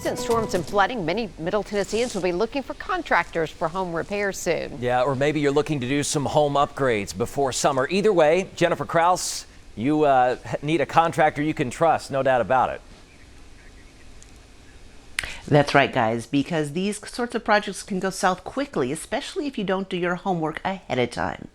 Recent storms and flooding, many Middle Tennesseans will be looking for contractors for home repairs soon. Yeah, or maybe you're looking to do some home upgrades before summer. Either way, Jennifer Kraus, you need a contractor you can trust, no doubt about it. That's right, guys, because these sorts of projects can go south quickly, especially if you don't do your homework ahead of time.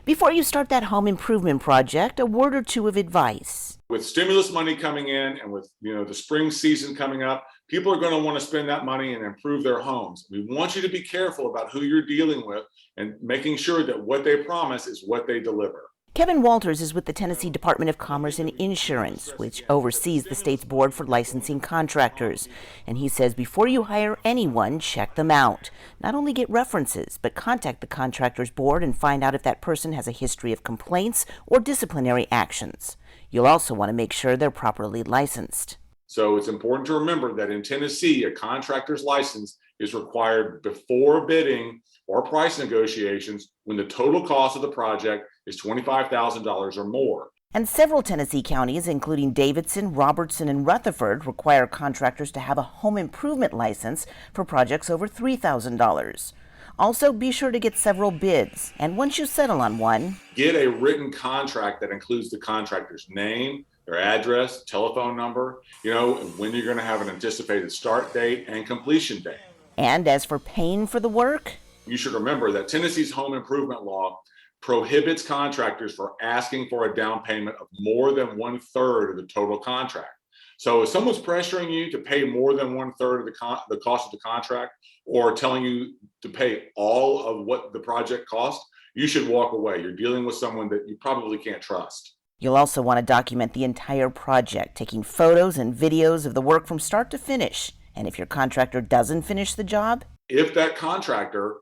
Before you start that home improvement project, a word or two of advice. With stimulus money coming in and with the spring season coming up, people are going to want to spend that money and improve their homes. We want you to be careful about who you're dealing with and making sure that what they promise is what they deliver. Kevin Walters is with the Tennessee Department of Commerce and Insurance, which oversees the state's board for licensing contractors. And he says before you hire anyone, check them out. Not only get references, but contact the contractor's board and find out if that person has a history of complaints or disciplinary actions. You'll also want to make sure they're properly licensed. So it's important to remember that in Tennessee, a contractor's license is required before bidding or price negotiations when the total cost of the project is $25,000 or more. And several Tennessee counties, including Davidson, Robertson, and Rutherford, require contractors to have a home improvement license for projects over $3,000. Also, be sure to get several bids, and once you settle on one, get a written contract that includes the contractor's name, their address, telephone number, and when you're going to have an anticipated start date and completion date. And as for paying for the work, you should remember that Tennessee's home improvement law prohibits contractors from asking for a down payment of more than 1/3 of the total contract. So if someone's pressuring you to pay more than 1/3 of the cost of the contract, or telling you to pay all of what the project cost, you should walk away. You're dealing with someone that you probably can't trust. You'll also want to document the entire project, taking photos and videos of the work from start to finish. And if your contractor doesn't finish the job, if that contractor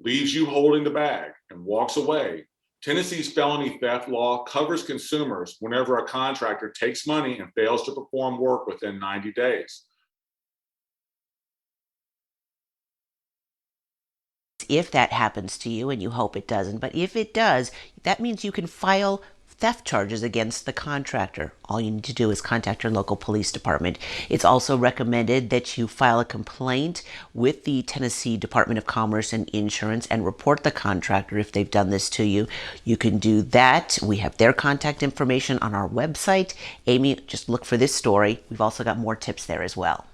leaves you holding the bag and walks away, Tennessee's felony theft law covers consumers whenever a contractor takes money and fails to perform work within 90 days. If that happens to you, and you hope it doesn't, but if it does, that means you can file theft charges against the contractor. All you need to do is contact your local police department. It's also recommended that you file a complaint with the Tennessee Department of Commerce and Insurance and report the contractor if they've done this to you. You can do that. We have their contact information on our website. Amy, just look for this story. We've also got more tips there as well.